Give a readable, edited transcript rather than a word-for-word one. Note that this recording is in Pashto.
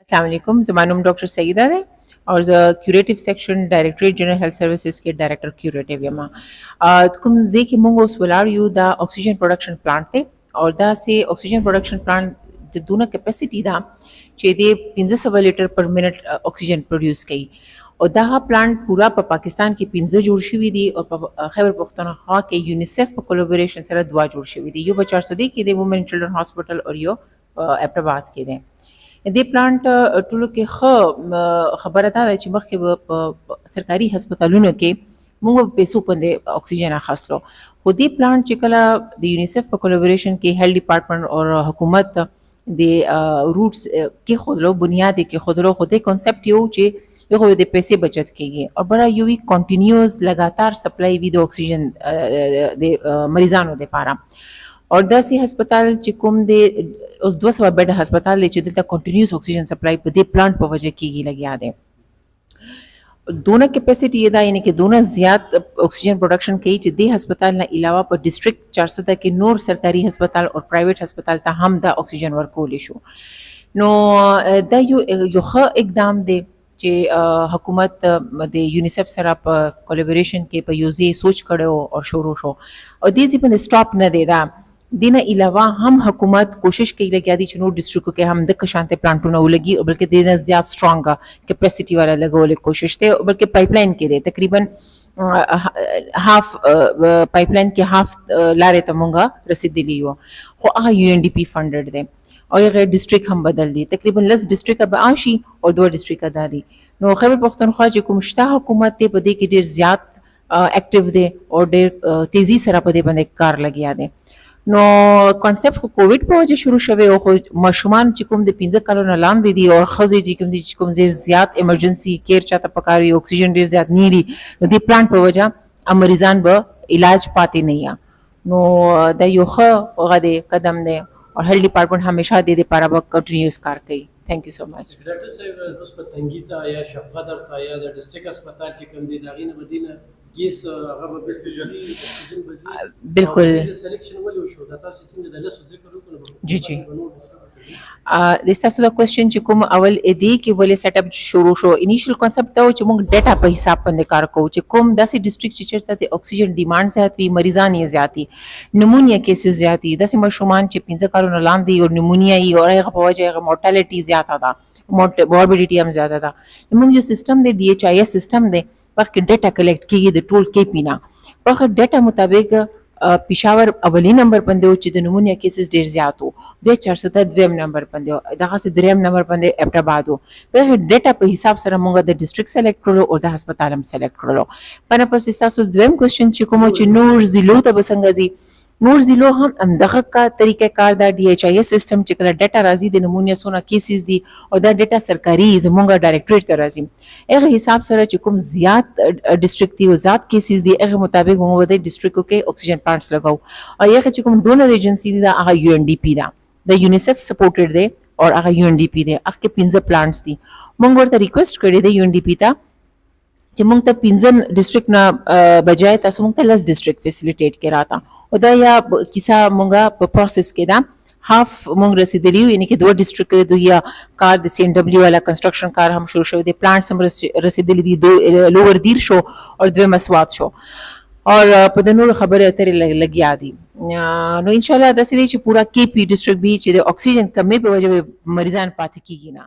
अस्सलाम वालेकुम, ज़मा नूम डॉक्टर सईदा है और ज़ curative section directorate general health services के डायरेक्टर क्यूरेटिव यमा कुम जे कि मुंग उस वलार यू दा ऑक्सीजन प्रोडक्शन प्लांट थे और दा से ऑक्सीजन प्रोडक्शन प्लांट द दूना कैपेसिटी दा चे दे 1500 लीटर पर मिनट ऑक्सीजन प्रोड्यूस कई और दा प्लांट पूरा पाकिस्तान की 15 जोड़ शुवी दी और खैबर पख्तूनख्वा के यूनिसेफ पर कोलैबोरेशन सरा दुआ जोड़ शुवी दी यो बचार सदी के दे वुमेन चिल्ड्रन हॉस्पिटल और यो एबटाबाद के दे دې پلانټ ټولو کې خبره دا ده چې مخکې به په سرکاري هسپتالونو کې موږ په پیسو باندې اکسیجن اخیستلو خو دې پلانټ چې کله د یونیسف په کولیبوریشن کې هیلث ډپارټمنټ او حکومت د روټس کې خودلو بنیاد کې خودلو خو دې کانسپټ یو چې یو د پیسې بچت کیږي او بڑا یو وی کنټینیوس لګاتار سپلای وی د اکسیجن د مریضانو لپاره اور داسې هسپتال چې کوم دی اوس 200 بیډ هسپتال دی چې دلته کنټینیوس اکسیجن سپلای په دې پلانټ په وجه کېږي لګیا دی دونه کیپیسټي دا یعنی کې دونه زیات اکسیجن پروډکشن کوي چې د هسپتال نه علاوه په ډیسټریکټ 400 کې نور سرکاري هسپتال او پرایویټ هسپتال ته هم دا اکسیجن ورکول شو نو دا یو ښه اقدام دی چې حکومت د یونیسف سره په کولیبوریشن کې په یوزي سوچ کړو او شروع شو او دې ځې په سټاپ نه دی دا دینه علاوه هم حکومت کوشش کوي لګیا دي چې نور ډیسټریکټو کې هم د کشانته پلانټونه ولګي او بلکې د زیات سترونګ کیپیسټي والا لګول کوشش ته او بلکې پایپلاین کې دي تقریبا هاف پایپلاین کې هاف لارې ته مونږه رسیدلی یو خو هغه یو ان ډي پی فندډ دي او یې ډیسټریکټ هم بدل دي تقریبا لس ډیسټریکټ به آشي او دوه ډیسټریکټ ادا دي نو خیبر پختونخوا چې کوم شته حکومت ته په دې کې ډیر زیات اکټیو دي او ډیر تیزی سره په دې باندې کار لګیا دي نو کانسپټ خو کووډ په وجه شروع شوی او خو ماشومان چې کوم د 15 کالو نه لاندې دي او ښځې چې کوم ډېر زیات ایمرجنسي کیر چاته پکاري اکسیجن ډېر زیات نیری نو د پلانټ په وجه مریضان به علاج پاتې نه یا نو دا یو ښه غدي قدم دی او هیلث ډپارټمنټ همیشه د دې لپاره به کنټینیوس کار کوي تھینک یو سو مچ ډاکټر صاحب اوس په تنګیتا یا شفقدر تا یا د ډیسټریکټ هسپتال چې کوم دي داغینه مدینه گیس هغه به بالکل سلیکشن ولې شو دا تاسو څنګه د لاسو ذکر وکړو جی جی د تاسو دا کوېسچن چې کوم اول ادي کې ولې سیټ اپ شروع شو انیشل کانسپټ دا چې موږ ډیټا په حساب باندې کار کوو چې کوم داسې ډیسټریکټ چې چیرته د اکسیجن ډیمانډ زیات وي مریضان یې زیاتی نمونیا کیسز زیاتی داسې ماشومان چې 15 کالونو لاندې او نمونیا یې او هغه په وجه هغه مورټالټي زیاته ده موربیډیټي هم زیاته ده موږ یو سیستم دی ډي ایچ آی ایس سیستم دی وخت ډیټا کلیکټ کیږي د ټول کې پینا په ډیټا مطابق پېښور اولي نمبر باندې او چې د نمونیا کیسز ډیر زیات وو بیا 400 دویم نمبر باندې دغه سه دریم نمبر باندې ابټاباد وو په ډیټا په حساب سره موږ د ډیسټریکټ سلیکټ کړو او د هسپتال هم سلیکټ کړو په نه پس تاسو دویم کوېسچن چې کوم چې نور ضلعو ته بسنګ زی نور ضلعو هم دغه کا طریقه کار د ډي ایچ آی ایس سیستم چې کله ډیټا راځي د نمونیا سونه کیسز دي او دا ډیټا سرکاري زمونږ ډایریکټریټ ته راځي هغه حساب سره چې کوم زیات ډیسټریکټ دي او زیات کیسز دي هغه مطابق موږ د ډیسټریکټو کې اکسیجن پلانټس لګاو او هغه چې کوم ډونر ایجنسی دي دا هغه یو ان ډي پی دا د یونیسف سپورټډ دی او هغه یو ان ډي پی دی هغه 15 پلانټس دي موږ ورته ریکوست کړی دی یو ان ډي پی ته چې موږ ته 15 ډیسټریکټ نه بجای تاسو موږ ته لس ډیسټریکټ فیسیلیټیټ کې راته او دا یا کیسه موږ په پروسس کې دا هاف موږ رسیدلی یعنی کې دوه ډیسټریکټ دوی یا کار د سی ان ډبلیو والا کنسټرکشن کار هم شروع شوی دی پلانټس هم رسیدلی دي لوور دیر شو او دوه مسوات شو اور په د نور خبره اترې لګیا دي نو ان شاء الله دا سړي چې پورا کې پی ډیسټریکټ به چې د اکسیجن کمې په وجه مریضان پاتې کیږي نه